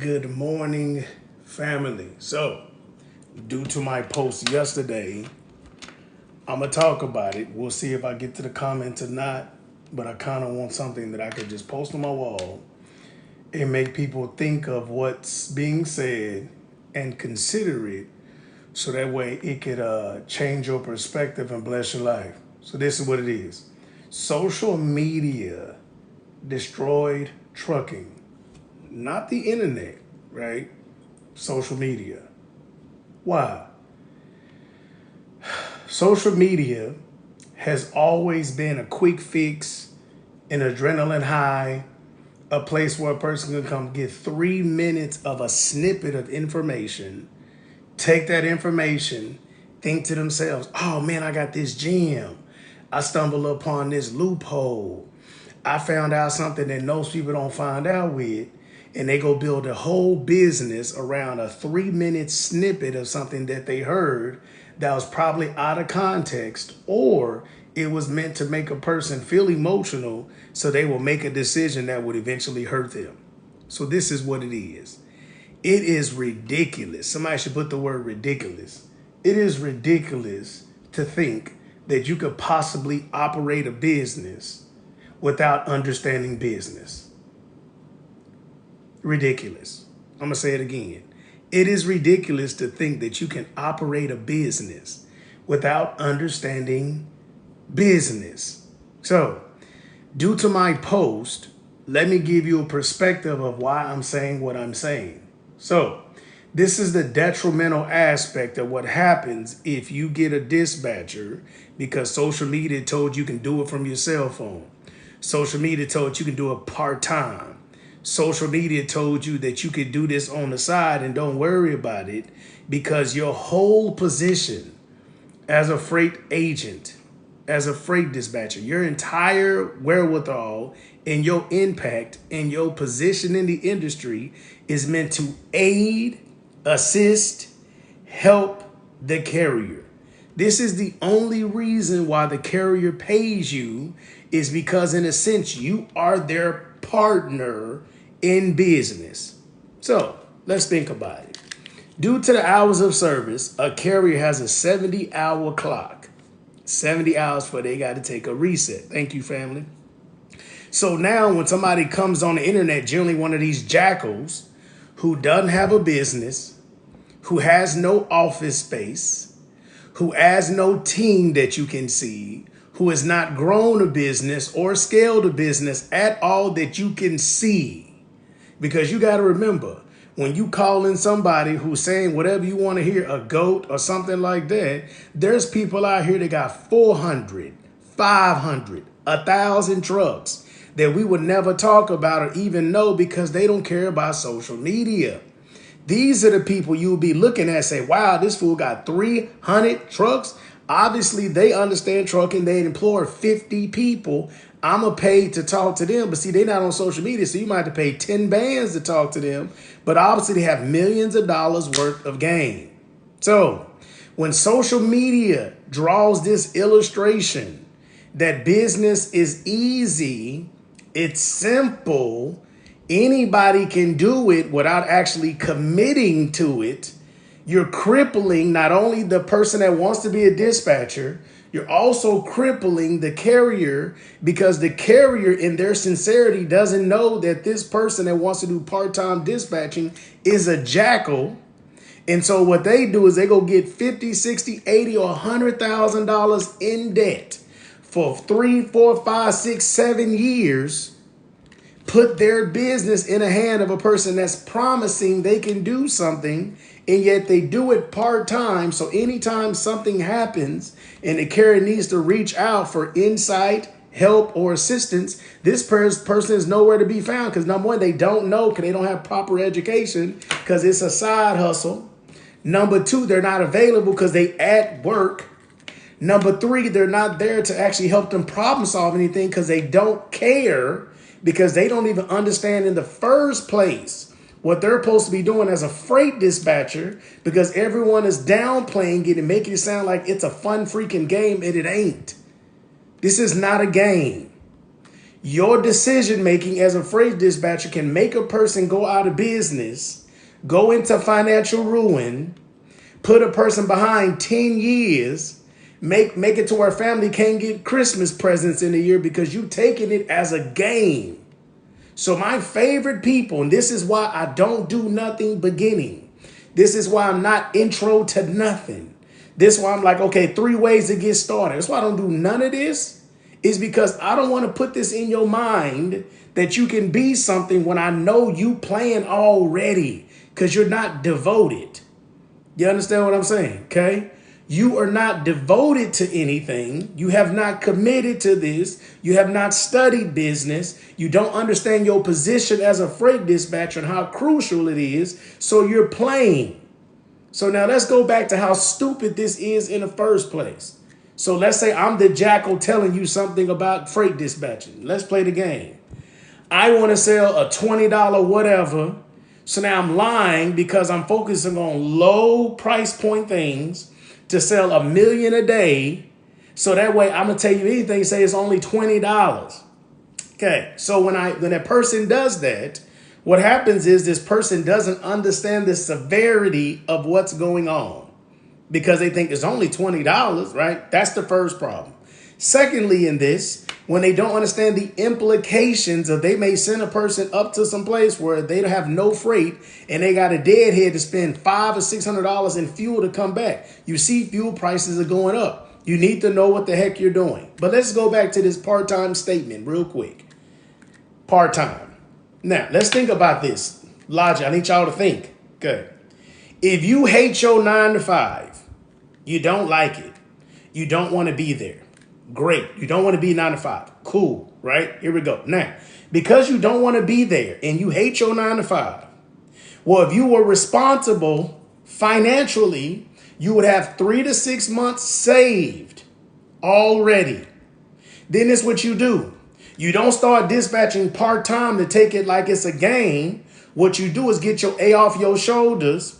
Good morning, family. So, due to my post yesterday, I'm going to talk about it. We'll see if I get to the comments or not, but I kind of want something that I could just post on my wall and make people think of what's being said and consider it so that way it could change your perspective and bless your life. So, this is what it is. Social media destroyed trucking. Not the internet, right? Social media. Why? Social media has always been a quick fix, an adrenaline high, a place where a person can come get 3 minutes of a snippet of information, take that information, think to themselves, oh man, I got this gem. I stumbled upon this loophole. I found out something that most people don't find out with. And they go build a whole business around a 3-minute snippet of something that they heard that was probably out of context, or it was meant to make a person feel emotional so they will make a decision that would eventually hurt them. So this is what it is. It is ridiculous. Somebody should put the word ridiculous. It is ridiculous to think that you could possibly operate a business without understanding business. Ridiculous. I'm going to say it again. It is ridiculous to think that you can operate a business without understanding business. So, due to my post, let me give you a perspective of why I'm saying what I'm saying. So, this is the detrimental aspect of what happens if you get a dispatcher because social media told you can do it from your cell phone. Social media told you can do it part-time. Social media told you that you could do this on the side and don't worry about it because your whole position as a freight agent, as a freight dispatcher, your entire wherewithal and your impact and your position in the industry is meant to aid, assist, help the carrier. This is the only reason why the carrier pays you is because in a sense you are their partner in business. So let's think about it. Due to the hours of service, a carrier has a 70-hour clock. 70 hours for they got to take a reset. Thank you, family. So now when somebody comes on the internet, generally one of these jackals who doesn't have a business, who has no office space, who has no team that you can see, who has not grown a business or scaled a business at all that you can see. Because you got to remember, when you call in somebody who's saying whatever you want to hear, a goat or something like that, there's people out here that got 400, 500, 1,000 trucks that we would never talk about or even know because they don't care about social media. These are the people you'll be looking at and say, wow, this fool got 300 trucks. Obviously, they understand trucking. They employ 50 people. I'm a paid to talk to them. But see, they're not on social media, so you might have to pay 10 bands to talk to them. But obviously, they have millions of dollars worth of gain. So when social media draws this illustration that business is easy, it's simple, anybody can do it without actually committing to it, you're crippling not only the person that wants to be a dispatcher, you're also crippling the carrier because the carrier in their sincerity doesn't know that this person that wants to do part-time dispatching is a jackal. And so what they do is they go get 50, 60, 80 or $100,000 in debt for 3, 4, 5, 6, 7 years, put their business in the hand of a person that's promising they can do something, and yet they do it part-time. So anytime something happens and the carrier needs to reach out for insight, help, or assistance, this person is nowhere to be found because number one, they don't know because they don't have proper education because it's a side hustle. Number two, they're not available because they at work. Number three, they're not there to actually help them problem solve anything because they don't care, because they don't even understand in the first place what they're supposed to be doing as a freight dispatcher, because everyone is downplaying it and making it sound like it's a fun freaking game, and it ain't. This is not a game. Your decision making as a freight dispatcher can make a person go out of business, go into financial ruin, put a person behind 10 years, make it to where family can't get Christmas presents in a year because you taking it as a game. So my favorite people, and this is why I don't do nothing beginning. This is why I'm not intro to nothing. This is why I'm like, okay, 3 ways to get started. That's why I don't do none of this. Is because I don't want to put this in your mind that you can be something when I know you playing already because you're not devoted. You understand what I'm saying? Okay. You are not devoted to anything. You have not committed to this. You have not studied business. You don't understand your position as a freight dispatcher and how crucial it is. So you're playing. So now let's go back to how stupid this is in the first place. So let's say I'm the jackal telling you something about freight dispatching. Let's play the game. I want to sell a $20 whatever. So now I'm lying because I'm focusing on low price point things to sell $1 million a day. So that way I'm going to tell you anything, say it's only $20. Okay. So when a person does that, what happens is this person doesn't understand the severity of what's going on. Because they think it's only $20, right? That's the first problem. Secondly, in this, when they don't understand the implications of they may send a person up to some place where they have no freight and they got a deadhead to spend $500 or $600 in fuel to come back. You see fuel prices are going up. You need to know what the heck you're doing. But let's go back to this part-time statement real quick. Part-time. Now, let's think about this. Logic, I need y'all to think. Good. If you hate your 9 to 5, you don't like it, you don't want to be there, great. You don't want to be 9 to 5. Cool, right? Here we go. Now, because you don't want to be there and you hate your 9 to 5, well, if you were responsible financially, you would have 3 to 6 months saved already. Then it's what you do. You don't start dispatching part-time to take it like it's a game. What you do is get your A off your shoulders.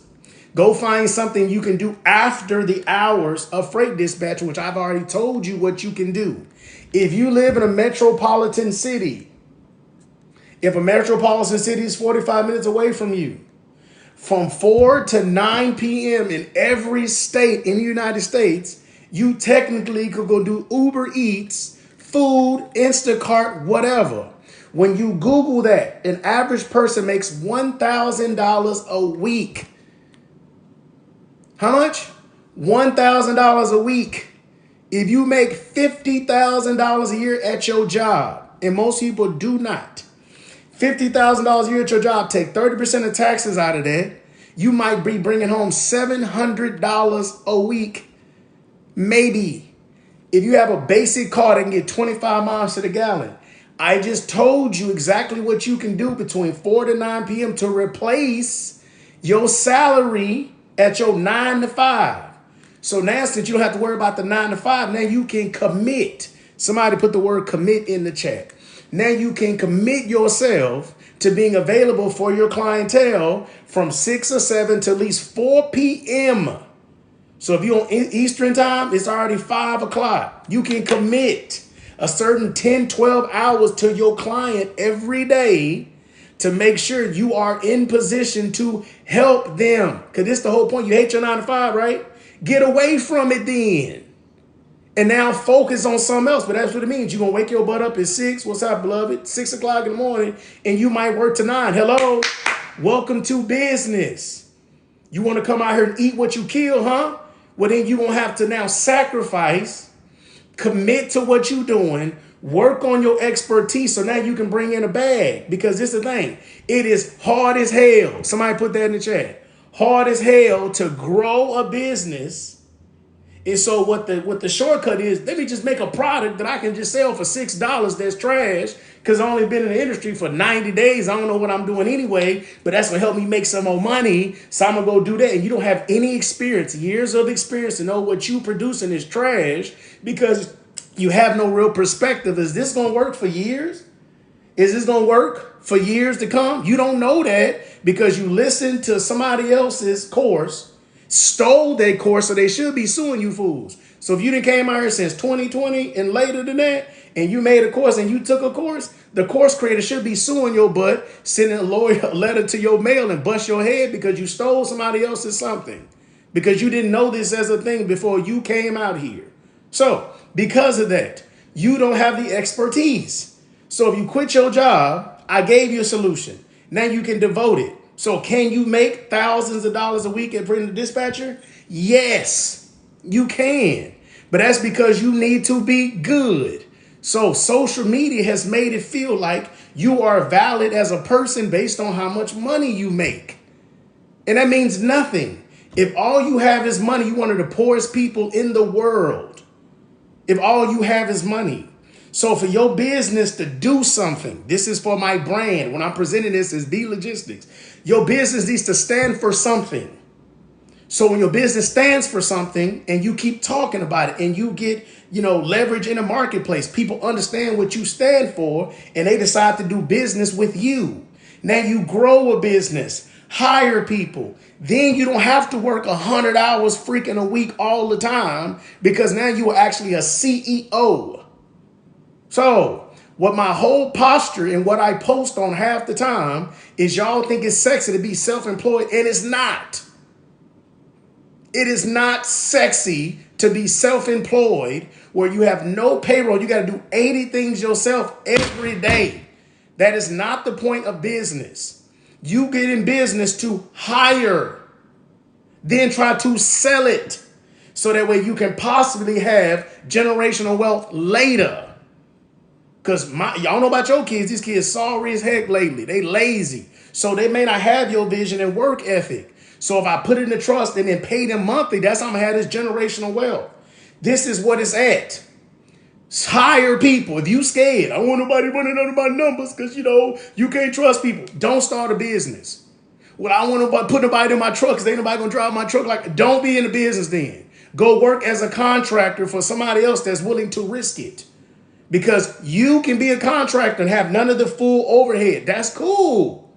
Go find something you can do after the hours of freight dispatching, which I've already told you what you can do. If you live in a metropolitan city, if a metropolitan city is 45 minutes away from you, from 4 to 9 p.m. in every state in the United States, you technically could go do Uber Eats, food, Instacart, whatever. When you Google that, an average person makes $1,000 a week. How much? $1,000 a week. If you make $50,000 a year at your job, and most people do not, $50,000 a year at your job, take 30% of taxes out of that, you might be bringing home $700 a week, maybe. If you have a basic car that can get 25 miles to the gallon, I just told you exactly what you can do between 4 to 9 p.m. to replace your salary at your 9 to 5. So now since you don't have to worry about the 9 to 5, now you can commit. Somebody put the word commit in the chat. Now you can commit yourself to being available for your clientele from 6 or 7 to at least 4 p.m. So if you're on Eastern time, it's already 5 o'clock. You can commit a certain 10, 12 hours to your client every day to make sure you are in position to help them. Because this is the whole point. You hate your 9 to 5, right? Get away from it then. And now focus on something else. But that's what it means. You're going to wake your butt up at 6. What's up, beloved? 6 o'clock in the morning. And you might work to 9. Hello. Welcome to business. You want to come out here and eat what you kill, huh? Well, then you're going to have to now sacrifice, commit to what you're doing, work on your expertise so now you can bring in a bag. Because this is the thing. It is hard as hell. Somebody put that in the chat. Hard as hell to grow a business. And so what the shortcut is, let me just make a product that I can just sell for $6 that's trash because I've only been in the industry for 90 days. I don't know what I'm doing anyway, but that's going to help me make some more money. So I'm going to go do that. And you don't have any experience, years of experience to know what you producing is trash because you have no real perspective. Is this going to work for years? Is this going to work for years to come? You don't know that because you listen to somebody else's course. stole their course, so they should be suing you fools. So if you done came out here since 2020 and later than that, and you made a course and you took a course, the course creator should be suing your butt, sending a letter to your mail and bust your head because you stole somebody else's something, because you didn't know this as a thing before you came out here. So because of that, you don't have the expertise. So if you quit your job, I gave you a solution. Now you can devote it. So can you make thousands of dollars a week at Print the Dispatcher? Yes, you can. But that's because you need to be good. So social media has made it feel like you are valid as a person based on how much money you make. And that means nothing. If all you have is money, you're one of the poorest people in the world. If all you have is money. So for your business to do something, this is for my brand. When I'm presenting this as B Logistics, your business needs to stand for something. So when your business stands for something and you keep talking about it and you get, leverage in the marketplace, people understand what you stand for and they decide to do business with you. Now you grow a business, hire people. Then you don't have to work 100 hours freaking a week all the time, because now you are actually a CEO. So what my whole posture and what I post on half the time is y'all think it's sexy to be self-employed, and it's not. It is not sexy to be self-employed where you have no payroll. You got to do 80 things yourself every day. That is not the point of business. You get in business to hire, then try to sell it so that way you can possibly have generational wealth later. Because y'all know about your kids. These kids sorry as heck lately. They lazy. So they may not have your vision and work ethic. So if I put it in the trust and then pay them monthly, that's how I'm going to have this generational wealth. This is what it's at. Hire people. If you scared, I don't want nobody running under my numbers because, you can't trust people. Don't start a business. Well, I don't want nobody put nobody in my truck because ain't nobody going to drive my truck. Don't be in the business then. Go work as a contractor for somebody else that's willing to risk it. Because you can be a contractor and have none of the full overhead. That's cool.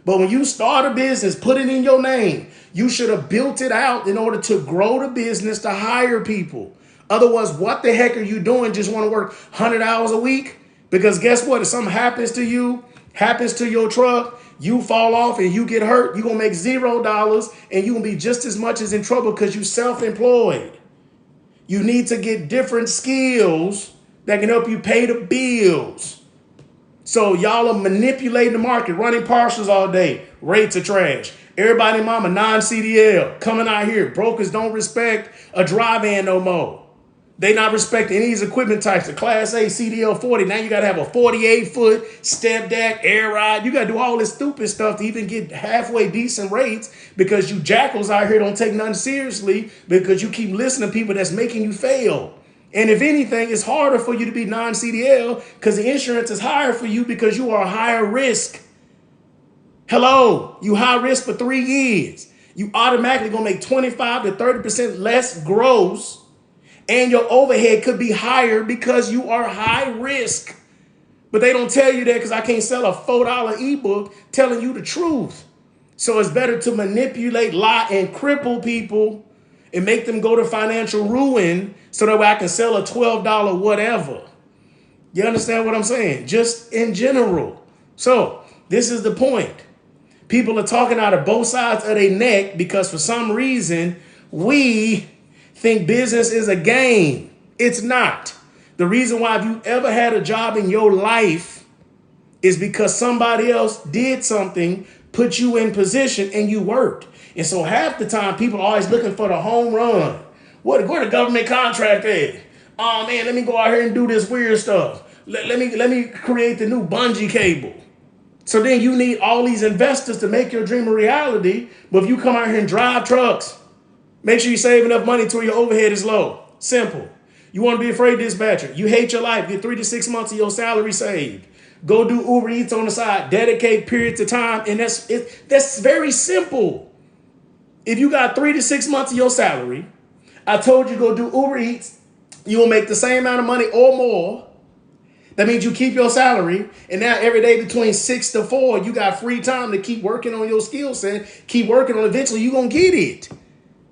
But when you start a business, put it in your name. You should have built it out in order to grow the business, to hire people. Otherwise, what the heck are you doing? Just want to work 100 hours a week? Because guess what? If something happens to you, happens to your truck, you fall off and you get hurt, you're going to make $0 and you're going to be just as much as in trouble because you're self-employed. You need to get different skills that can help you pay the bills. So y'all are manipulating the market, running partials all day. Rates are trash. Everybody and mama non-CDL coming out here. Brokers don't respect a dry van no more. They not respecting any of these equipment types. The Class A CDL 40. Now you got to have a 48-foot step deck, air ride. You got to do all this stupid stuff to even get halfway decent rates, because you jackals out here don't take nothing seriously because you keep listening to people that's making you fail. And if anything, it's harder for you to be non-CDL because the insurance is higher for you because you are higher risk. Hello, you high risk for 3 years. You automatically going to make 25 to 30% less gross, and your overhead could be higher because you are high risk. But they don't tell you that because I can't sell a $4 ebook telling you the truth. So it's better to manipulate, lie, and cripple people and make them go to financial ruin so that way I can sell a $12 whatever. You understand what I'm saying? Just in general. So this is the point. People are talking out of both sides of their neck because for some reason we think business is a game. It's not. The reason why, if you ever had a job in your life, is because somebody else did something, put you in position, and you worked. And so half the time people are always looking for the home run. Where the government contract at? Oh man, let me go out here and do this weird stuff. Let me create the new bungee cable. So then you need all these investors to make your dream a reality. But if you come out here and drive trucks, make sure you save enough money to where your overhead is low. Simple. You want to be a freight dispatcher. You hate your life. Get 3 to 6 months of your salary saved. Go do Uber Eats on the side. Dedicate periods of time. And that's very simple. If you got 3 to 6 months of your salary, I told you go do Uber Eats. You will make the same amount of money or more. That means you keep your salary, and now every day between 6 to 4, you got free time to keep working on your skill set, keep working on it. Eventually you're going to get it.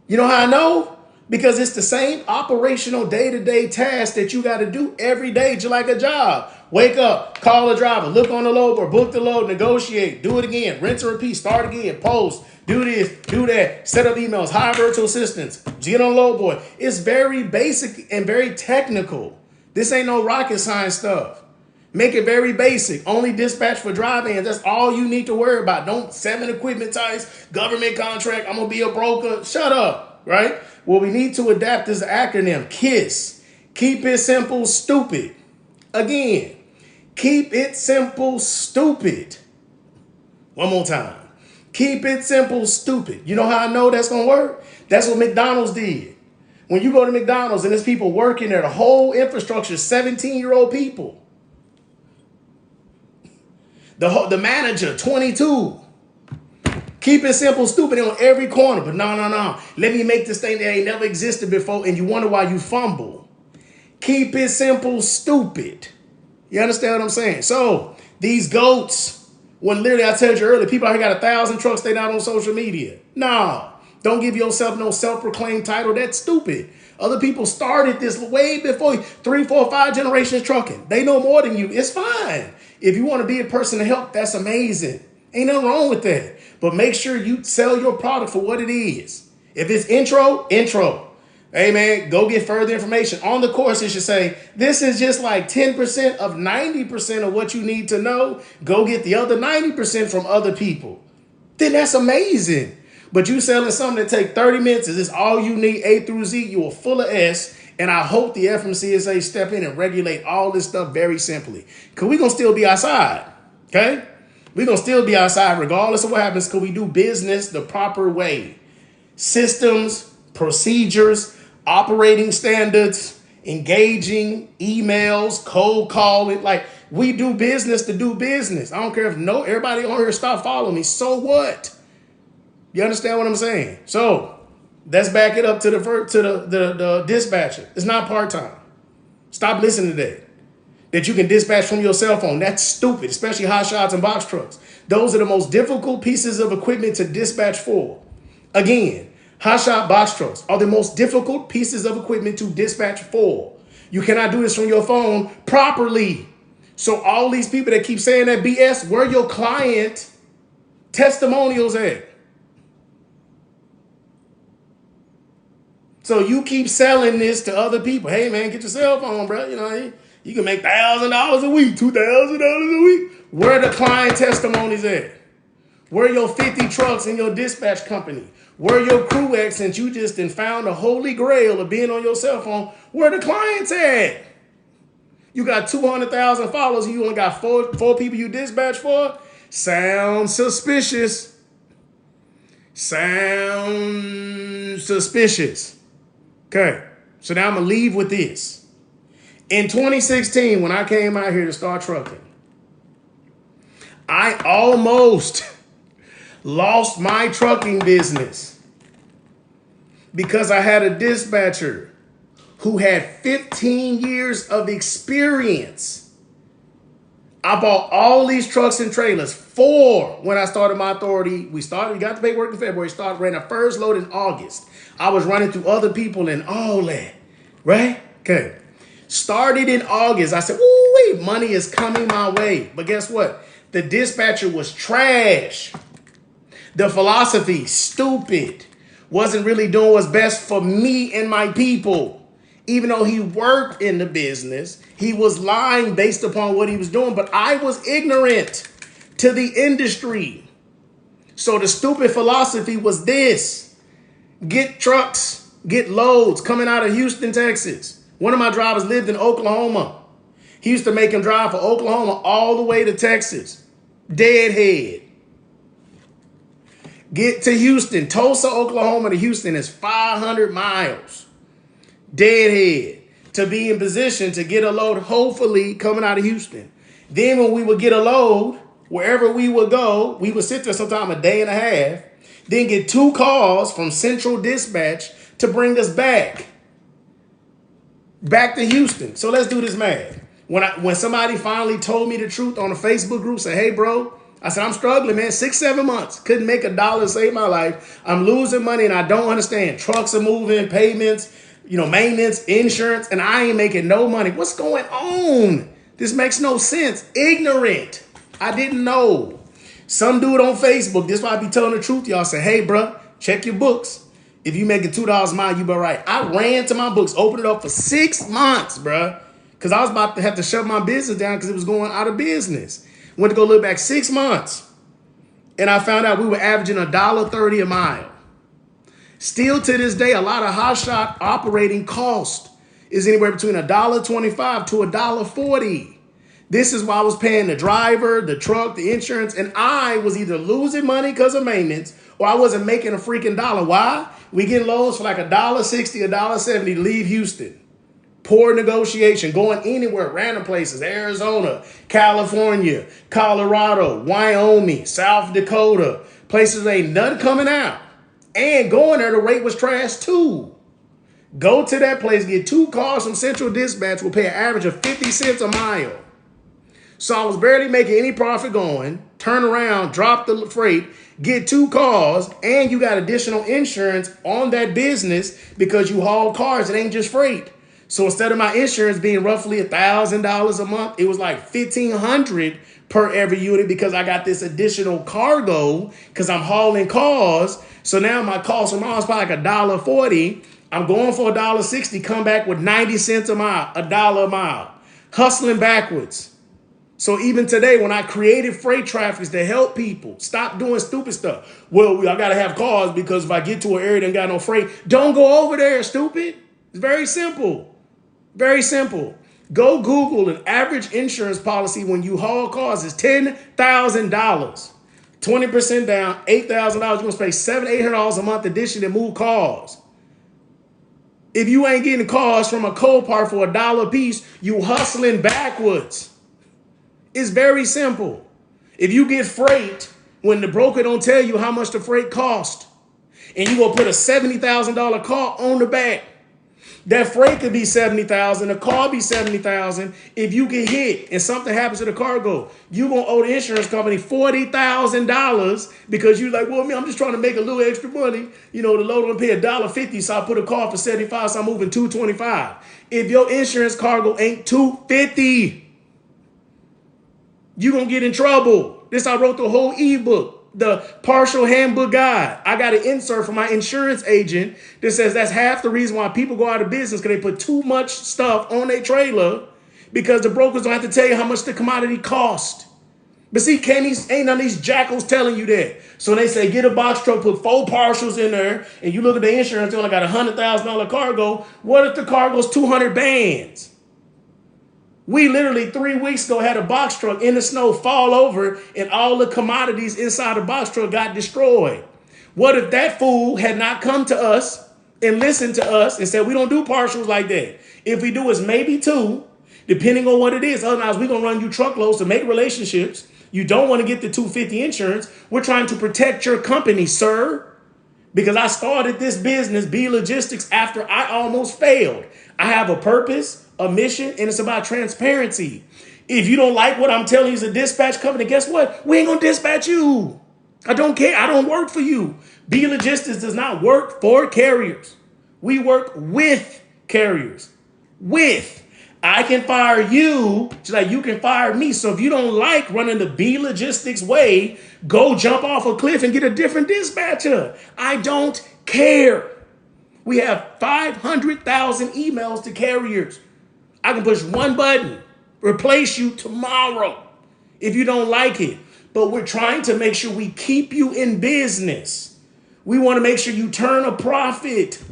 You know how I know? Because it's the same operational day-to-day task that you got to do every day, just like a job. Wake up, call a driver, look on the load board, book the load, negotiate, do it again, rinse and repeat, start again, post, do this, do that, set up emails, hire virtual assistants, get on the load board. It's very basic and very technical. This ain't no rocket science stuff. Make it very basic. Only dispatch for drive-ins. That's all you need to worry about. Don't 7 equipment types, government contract, I'm going to be a broker. Shut up, right? What we need to adapt is the acronym KISS. Keep it simple, stupid. Again, keep it simple, stupid. One more time. Keep it simple, stupid. You know how I know that's going to work? That's what McDonald's did. When you go to McDonald's and there's people working there, the whole infrastructure, 17-year-old people. The manager, 22. Keep it simple, stupid on every corner. But no. Let me make this thing that ain't never existed before, and you wonder why you fumble. Keep it simple, stupid. You understand what I'm saying? So these goats, when literally I told you earlier, people out here got 1,000 trucks, they not on social media. No, don't give yourself no self-proclaimed title. That's stupid. Other people started this way before you, 3, 4, 5 generations trucking. They know more than you. It's fine. If you want to be a person to help, that's amazing. Ain't nothing wrong with that. But make sure you sell your product for what it is. If it's intro. Hey, man, go get further information. On the course, it should say, this is just like 10% of 90% of what you need to know. Go get the other 90% from other people. Then that's amazing. But you selling something that take 30 minutes, is this all you need, A through Z, you are full of S. And I hope the FMCSA step in and regulate all this stuff very simply. Because we're going to still be outside, okay? We're going to still be outside regardless of what happens because we do business the proper way. Systems, procedures, operating standards, engaging, emails, cold calling. Like, we do business to do business. I don't care if everybody on here stop following me. So what? You understand what I'm saying? So let's back it up to the dispatcher. It's not part-time. Stop listening to that. That you can dispatch from your cell phone. That's stupid, especially hot shots and box trucks. Those are the most difficult pieces of equipment to dispatch for. Again, hot shot box trucks are the most difficult pieces of equipment to dispatch for. You cannot do this from your phone properly. So all these people that keep saying that BS, where your client testimonials at? So you keep selling this to other people. Hey, man, get your cell phone, bro. You know, you can make $1,000 a week, $2,000 a week. Where the client testimonies at? Where your 50 trucks in your dispatch company? Where your crew at, since you just found the holy grail of being on your cell phone? Where the clients at? You got 200,000 followers and you only got four people you dispatch for? Sounds suspicious. Sounds suspicious. Okay, so now I'm going to leave with this. In 2016, when I came out here to start trucking, I almost lost my trucking business because I had a dispatcher who had 15 years of experience. I bought all these trucks and trailers. 4 when I started my authority. We got the paperwork in February. Ran the first load in August. I was running through other people and all that, right? Okay. Started in August. I said, ooh, wait, money is coming my way. But guess what? The dispatcher was trash. The philosophy, stupid. Wasn't really doing what's best for me and my people. Even though he worked in the business, he was lying based upon what he was doing. But I was ignorant to the industry. So the stupid philosophy was this. Get trucks, get loads coming out of Houston, Texas. One of my drivers lived in Oklahoma. He used to make him drive from Oklahoma all the way to Texas. Deadhead. Get to Houston. Tulsa, Oklahoma to Houston is 500 miles. Deadhead. To be in position to get a load, hopefully coming out of Houston. Then when we would get a load, wherever we would go, we would sit there sometime a day and a half. Then get 2 calls from Central Dispatch to bring us back to Houston. So let's do this math. When somebody finally told me the truth on a Facebook group, say, hey, bro, I said, I'm struggling, man. 6, 7 months. Couldn't make $1 to save my life. I'm losing money and I don't understand. Trucks are moving, payments, maintenance, insurance, and I ain't making no money. What's going on? This makes no sense. Ignorant. I didn't know. Some dude on Facebook, this is why I be telling the truth. Y'all say, hey, bro, check your books. If you making $2 a mile, you be right. I ran to my books, opened it up for 6 months, bro, because I was about to have to shut my business down because it was going out of business. Went to go look back 6 months, and I found out we were averaging $1.30 a mile. Still to this day, a lot of hotshot operating cost is anywhere between $1.25 to $1.40. This is why I was paying the driver, the truck, the insurance, and I was either losing money because of maintenance or I wasn't making a freaking dollar. Why? We get loans for like $1.60, $1.70 to leave Houston. Poor negotiation, going anywhere, random places, Arizona, California, Colorado, Wyoming, South Dakota, places ain't nothing coming out. And going there, the rate was trash too. Go to that place, get 2 cars from Central Dispatch, will pay an average of 50 cents a mile. So I was barely making any profit going, turn around, drop the freight, get 2 cars, and you got additional insurance on that business because you haul cars. It ain't just freight. So instead of my insurance being roughly $1,000 a month, it was like $1,500 per every unit because I got this additional cargo because I'm hauling cars. So now my cost per mile is probably like $1.40. I'm going for $1.60, come back with 90 cents a mile, $1 a mile, hustling backwards. So even today, when I created freight traffics to help people stop doing stupid stuff, well, I got to have cars because if I get to an area that ain't got no freight, don't go over there, stupid. It's very simple. Very simple. Go Google an average insurance policy when you haul cars is $10,000. 20% down, $8,000. You're going to pay $700, $800 a month addition to move cars. If you ain't getting cars from a Copart for $1 a piece, you hustling backwards. It's very simple. If you get freight, when the broker don't tell you how much the freight cost, and you gonna put a $70,000 car on the back, that freight could be $70,000, the car be $70,000. If you get hit and something happens to the cargo, you gonna owe the insurance company $40,000 because you like, well, I'm just trying to make a little extra money. The load gonna pay $1.50, so I put a car for $75, so I'm moving $225. If your insurance cargo ain't $250, you gonna get in trouble. This I wrote the whole ebook, the partial handbook guide. I got an insert from my insurance agent that says that's half the reason why people go out of business because they put too much stuff on their trailer because the brokers don't have to tell you how much the commodity cost. But see, ain't none of these jackals telling you that. So they say get a box truck, put 4 partials in there, and you look at the insurance, they only got $100,000 cargo. What if the cargo's 200 bands? We literally 3 weeks ago had a box truck in the snow fall over and all the commodities inside the box truck got destroyed. What if that fool had not come to us and listened to us and said, we don't do partials like that. If we do, it's maybe 2, depending on what it is. Otherwise, we're going to run you truckloads to make relationships. You don't want to get the $250 insurance. We're trying to protect your company, sir. Because I started this business, B Logistics, after I almost failed. I have a purpose, a mission, and it's about transparency. If you don't like what I'm telling you as a dispatch company, guess what? We ain't going to dispatch you. I don't care. I don't work for you. B Logistics does not work for carriers. We work with carriers. I can fire you just like you can fire me. So if you don't like running the B Logistics way, go jump off a cliff and get a different dispatcher. I don't care. We have 500,000 emails to carriers. I can push one button, replace you tomorrow if you don't like it. But we're trying to make sure we keep you in business. We want to make sure you turn a profit.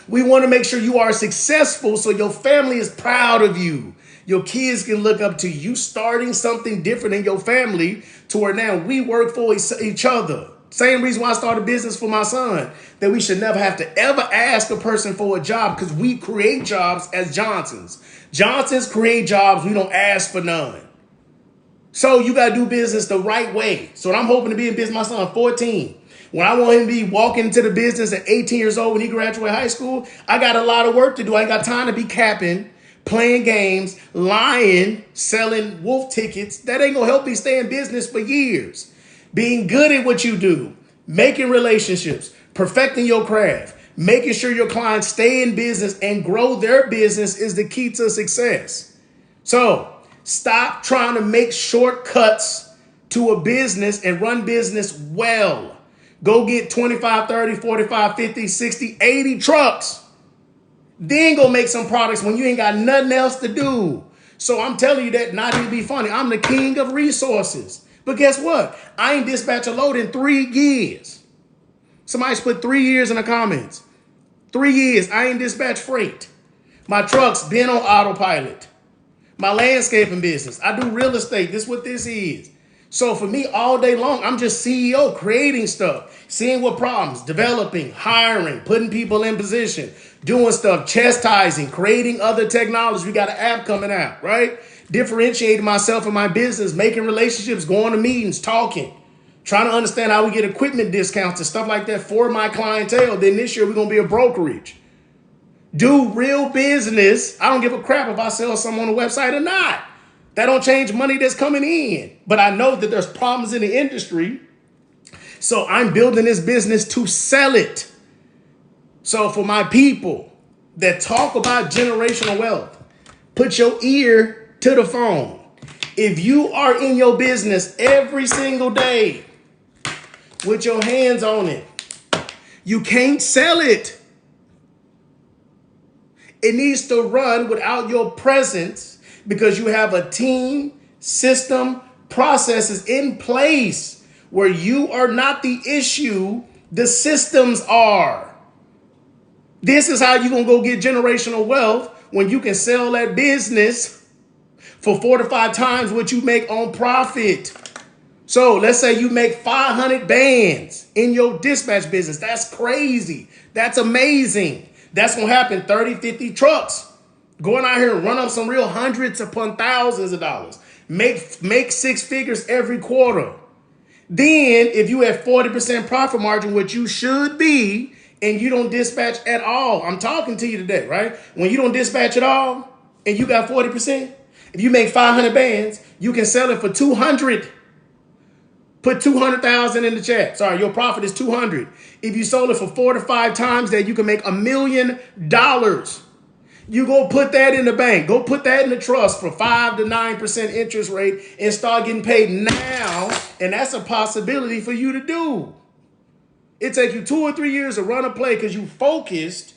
We want to make sure you are successful so your family is proud of you. Your kids can look up to you starting something different in your family to where now we work for each other. Same reason why I started business for my son, that we should never have to ever ask a person for a job because we create jobs as Johnsons. Johnsons create jobs. We don't ask for none. So you got to do business the right way. So I'm hoping to be in business. My son, 14. When I want him to be walking into the business at 18 years old when he graduated high school, I got a lot of work to do. I ain't got time to be capping, playing games, lying, selling wolf tickets. That ain't gonna help me stay in business for years. Being good at what you do, making relationships, perfecting your craft, making sure your clients stay in business and grow their business is the key to success. So stop trying to make shortcuts to a business and run business well. Go get 25, 30, 45, 50, 60, 80 trucks. Then go make some products when you ain't got nothing else to do. So I'm telling you that not even be funny. I'm the king of resources. But guess what? I ain't dispatch a load in 3 years. Somebody's put 3 years in the comments. 3 years, I ain't dispatch freight. My truck's been on autopilot. My landscaping business, I do real estate. This is what this is. So for me, all day long, I'm just CEO, creating stuff, seeing what problems, developing, hiring, putting people in position, doing stuff, chastising, creating other technology. We got an app coming out, right? Differentiating myself and my business, making relationships, going to meetings, talking, trying to understand how we get equipment discounts and stuff like that for my clientele. Then this year, we're going to be a brokerage. Do real business. I don't give a crap if I sell something on the website or not. That don't change money that's coming in. But I know that there's problems in the industry. So I'm building this business to sell it. So for my people that talk about generational wealth, put your ear to the phone. If you are in your business every single day with your hands on it, you can't sell it. It needs to run without your presence because you have a team, system, processes in place where you are not the issue, the systems are. This is how you're going to go get generational wealth when you can sell that business for 4 to 5 times what you make on profit. So let's say you make 500 bands in your dispatch business. That's crazy. That's amazing. That's going to happen 30, 50 trucks. Going out here and run up some real hundreds upon thousands of dollars. Make 6 figures every quarter. Then if you have 40% profit margin, which you should be, and you don't dispatch at all. I'm talking to you today, right? When you don't dispatch at all and you got 40%, if you make 500 bands, you can sell it for 200. Put 200,000 in the chat. Sorry, your profit is 200. If you sold it for 4 to 5 times that, you can make $1 million. You go put that in the bank. Go put that in the trust for 5 to 9% interest rate and start getting paid now. And that's a possibility for you to do. It takes you 2 or 3 years to run a play because you focused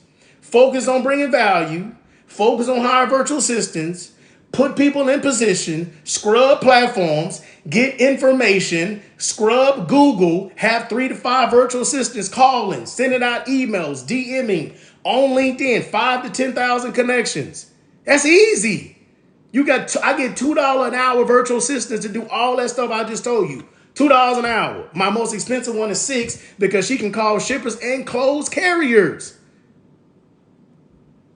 on bringing value, focus on hire virtual assistants, put people in position, scrub platforms, get information, scrub Google, have 3 to 5 virtual assistants calling, sending out emails, DMing, on LinkedIn, 5 to 10,000 connections. That's easy. I get $2 an hour virtual assistants to do all that stuff I just told you. $2 an hour. My most expensive one is $6 because she can call shippers and close carriers.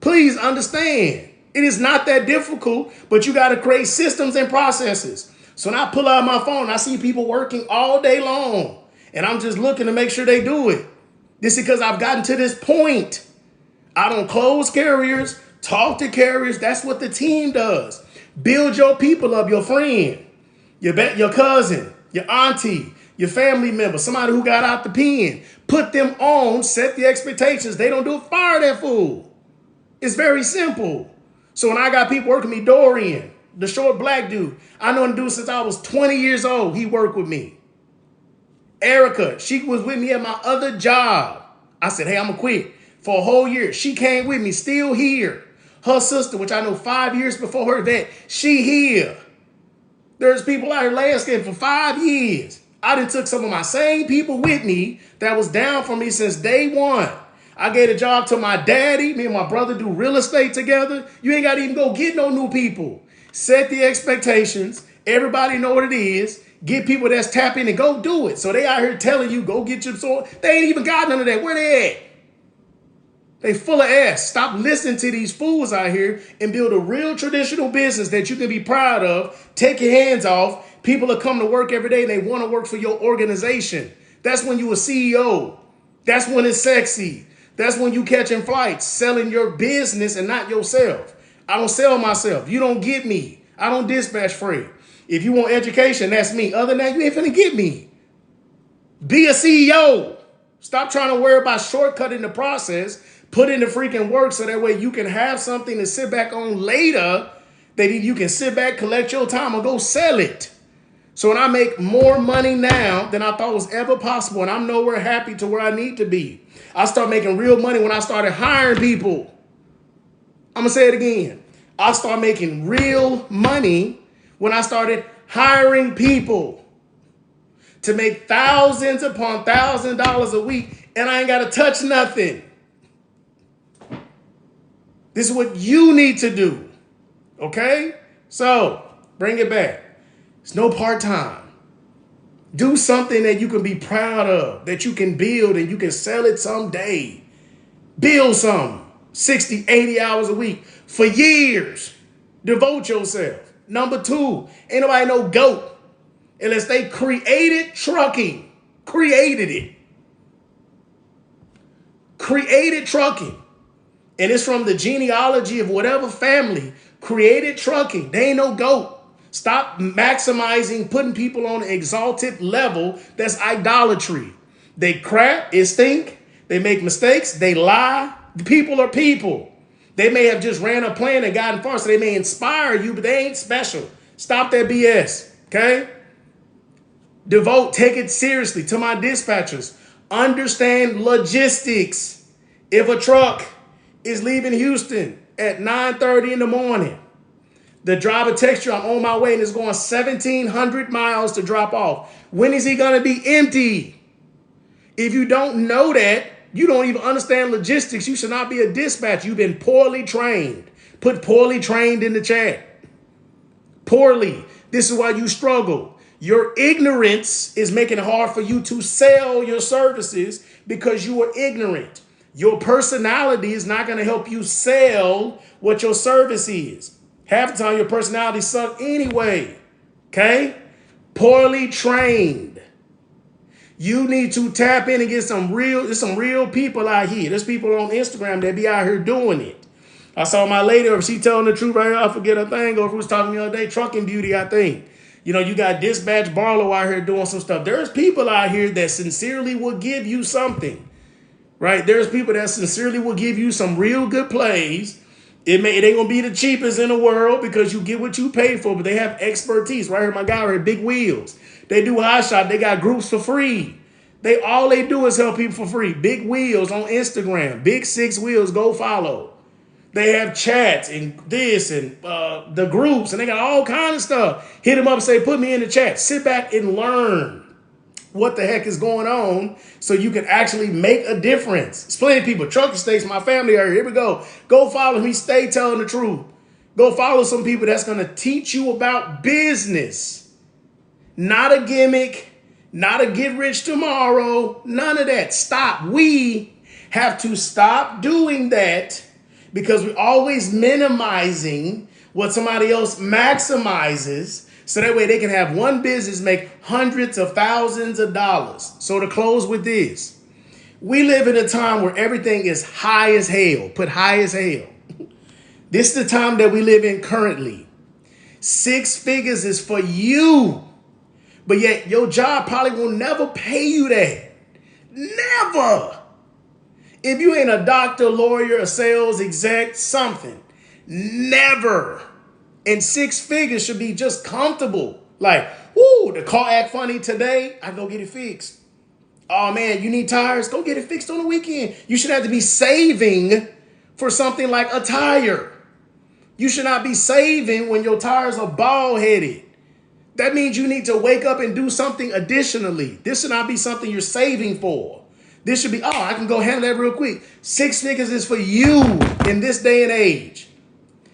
Please understand, it is not that difficult, but you got to create systems and processes. So when I pull out my phone, I see people working all day long, and I'm just looking to make sure they do it. This is because I've gotten to this point. I don't close carriers, talk to carriers. That's what the team does. Build your people up, your friend, your cousin, your auntie, your family member, somebody who got out the pen. Put them on, set the expectations. They don't do it, fire that fool. It's very simple. So when I got people working with me, Dorian, the short black dude, I know him dude since I was 20 years old. He worked with me. Erica, she was with me at my other job. I said, hey, I'm gonna quit. For a whole year, she came with me, still here. Her sister, which I know 5 years before her, that she here. There's people out here landscaping for 5 years. I done took some of my same people with me that was down for me since day one. I gave a job to my daddy. Me and my brother do real estate together. You ain't got to even go get no new people. Set the expectations. Everybody know what it is. Get people that's tapping and go do it. So they out here telling you, go get your soil. They ain't even got none of that. Where they at? They full of ass. Stop listening to these fools out here and build a real traditional business that you can be proud of. Take your hands off. People that come to work every day and they want to work for your organization. That's when you a CEO. That's when it's sexy. That's when you catching flights, selling your business and not yourself. I don't sell myself. You don't get me. I don't dispatch freight. If you want education, that's me. Other than that, you ain't finna get me. Be a CEO. Stop trying to worry about shortcutting the process. Put in the freaking work so that way you can have something to sit back on later that you can sit back, collect your time, or go sell it. So when I make more money now than I thought was ever possible, and I'm nowhere happy to where I need to be, I start making real money when I started hiring people. I'm going to say it again. I started making real money when I started hiring people to make thousands upon $1,000s a week, and I ain't got to touch nothing. This is what you need to do, okay? So, bring it back. It's no part-time. Do something that you can be proud of, that you can build and you can sell it someday. Build something, 60, 80 hours a week for years. Devote yourself. Number 2, ain't nobody no GOAT unless they created trucking. Created it. Created trucking. And it's from the genealogy of whatever family created trucking. They ain't no GOAT. Stop maximizing, putting people on an exalted level. That's idolatry. They crap, it stink. They make mistakes. They lie. People are people. They may have just ran a plan and gotten far, so they may inspire you, but they ain't special. Stop that BS, okay? Devote, take it seriously. To my dispatchers, understand logistics. If a truck is leaving Houston at 9:30 in the morning, the driver texts you, I'm on my way, and it's going 1,700 miles to drop off. When is he going to be empty? If you don't know that, you don't even understand logistics, you should not be a dispatcher. You've been poorly trained. Put poorly trained in the chat. Poorly. This is why you struggle. Your ignorance is making it hard for you to sell your services because you are ignorant. Your personality is not going to help you sell what your service is. Half the time your personality sucks anyway. Okay? Poorly trained. You need to tap in and get there's some real people out here. There's people on Instagram that be out here doing it. I saw my lady, she telling the truth right here. I forget her thing, or who was talking the other day, Trucking Beauty, I think. You know, you got Dispatch Barlow out here doing some stuff. There's people out here that sincerely will give you something, right? There's people that sincerely will give you some real good plays. It ain't gonna be the cheapest in the world because you get what you pay for, but they have expertise. Right here, my guy right here, Big Wheels. They do high shot. They got groups for free. All they do is help people for free. Big Wheels on Instagram. Big 6 Wheels. Go follow. They have chats and this and the groups, and they got all kinds of stuff. Hit them up and say, put me in the chat. Sit back and learn what the heck is going on so you can actually make a difference. It's plenty of people. Trucking States, my family are here. Here we go. Go follow me. Stay telling the truth. Go follow some people that's going to teach you about business. Not a gimmick, not a get rich tomorrow, none of that. Stop. We have to stop doing that because we're always minimizing what somebody else maximizes so that way they can have one business make hundreds of thousands of dollars. So to close with this, we live in a time where everything is high as hell. Put high as hell. This is the time that we live in currently. 6 figures is for you. But yet your job probably will never pay you that. Never. If you ain't a doctor, lawyer, a sales exec, something. Never. And 6 figures should be just comfortable. Like, whoo, the car act funny today. I go get it fixed. Oh man, you need tires? Go get it fixed on the weekend. You should have to be saving for something like a tire. You should not be saving when your tires are bald headed. That means you need to wake up and do something additionally. This should not be something you're saving for. This should be, I can go handle that real quick. 6 figures is for you in this day and age.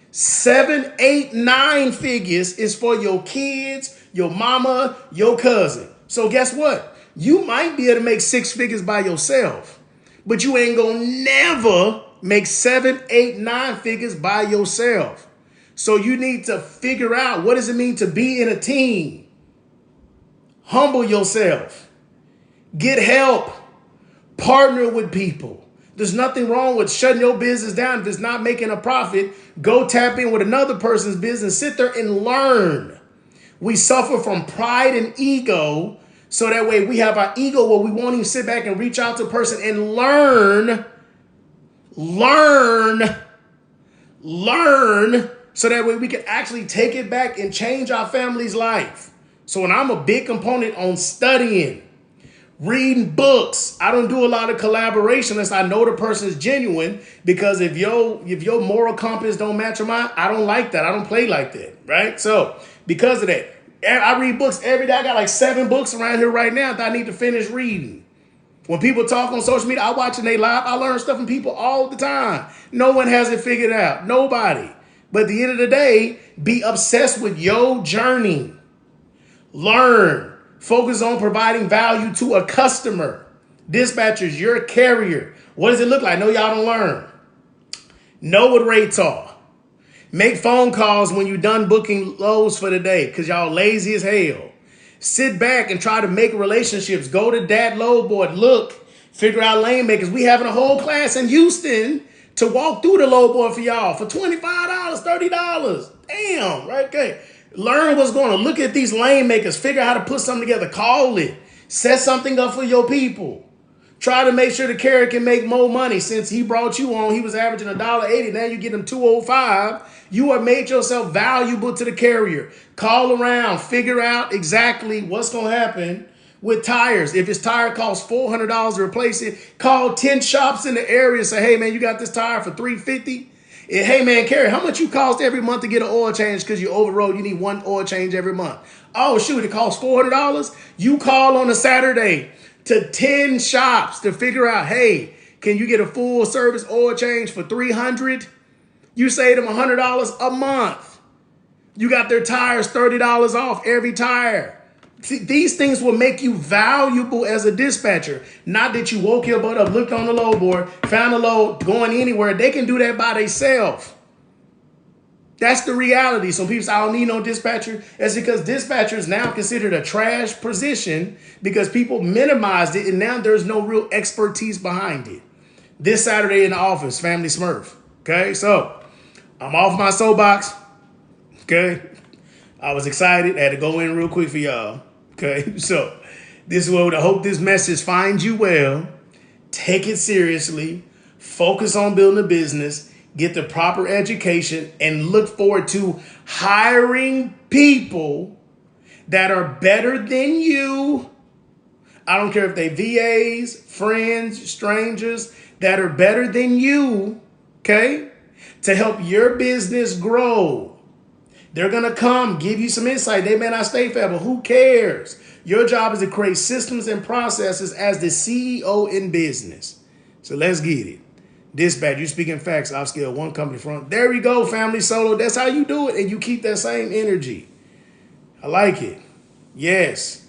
7, 8, 9 figures is for your kids, your mama, your cousin. So guess what? You might be able to make 6 figures by yourself, but you ain't gonna never make 7, 8, 9 figures by yourself. So you need to figure out, what does it mean to be in a team? Humble yourself. Get help. Partner with people. There's nothing wrong with shutting your business down if it's not making a profit. Go tap in with another person's business. Sit there and learn. We suffer from pride and ego, so that way we have our ego where we won't even sit back and reach out to a person and learn, so that way we can actually take it back and change our family's life. So when I'm a big component on studying, reading books, I don't do a lot of collaboration unless I know the person is genuine, because if your moral compass don't match mine, I don't like that. I don't play like that, right? So because of that, I read books every day. I got like 7 books around here right now that I need to finish reading. When people talk on social media, I watch and they live. I learn stuff from people all the time. No one has it figured out. Nobody. But at the end of the day, be obsessed with your journey. Learn. Focus on providing value to a customer. Dispatchers, you're a carrier. What does it look like? No, y'all don't learn. Know what rates are. Make phone calls when you're done booking loads for the day, because y'all lazy as hell. Sit back and try to make relationships. Go to Dat Load Board. Look, figure out lane makers. We having a whole class in Houston to walk through the load board for y'all for $25, $30. Damn, right? Okay. Learn what's going on. Look at these lane makers. Figure out how to put something together. Call it. Set something up for your people. Try to make sure the carrier can make more money. Since he brought you on, he was averaging $1.80. Now you get him $2.05. You have made yourself valuable to the carrier. Call around. Figure out exactly what's going to happen with tires. If his tire costs $400 to replace it, call 10 shops in the area and say, hey, man, you got this tire for $350. And, hey, man, carrier, how much you cost every month to get an oil change because you overrode? You need one oil change every month. Oh, shoot, it costs $400. You call on a Saturday to 10 shops to figure out, hey, can you get a full service oil change for $300? You save them $100 a month. You got their tires $30 off every tire. See, these things will make you valuable as a dispatcher. Not that you woke your butt up, looked on the load board, found a load, going anywhere. They can do that by themselves. That's the reality. So people say, I don't need no dispatcher. That's because dispatcher is now considered a trash position because people minimized it, and now there's no real expertise behind it. This Saturday in the office, Family Smurf. Okay, so I'm off my soapbox. Okay, I was excited. I had to go in real quick for y'all. Okay, so this is what I hope this message finds you well. Take it seriously. Focus on building a business. Get the proper education and look forward to hiring people that are better than you. I don't care if they VAs, friends, strangers that are better than you, okay, to help your business grow. They're going to come give you some insight. They may not stay forever. Who cares? Your job is to create systems and processes as the CEO in business. So let's get it. Dispatch, you speaking facts, I'll scale one company front. There we go, family solo. That's how you do it. And you keep that same energy. I like it. Yes.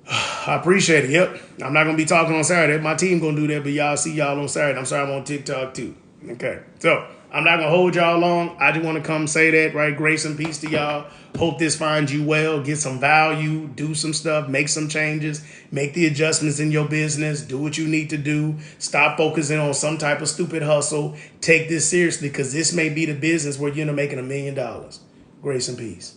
I appreciate it. Yep. I'm not going to be talking on Saturday. My team going to do that, but y'all see y'all on Saturday. I'm sorry, I'm on TikTok too. Okay. So I'm not going to hold y'all long. I just want to come say that, right? Grace and peace to y'all. Hope this finds you well. Get some value. Do some stuff. Make some changes. Make the adjustments in your business. Do what you need to do. Stop focusing on some type of stupid hustle. Take this seriously because this may be the business where you're making $1 million. Grace and peace.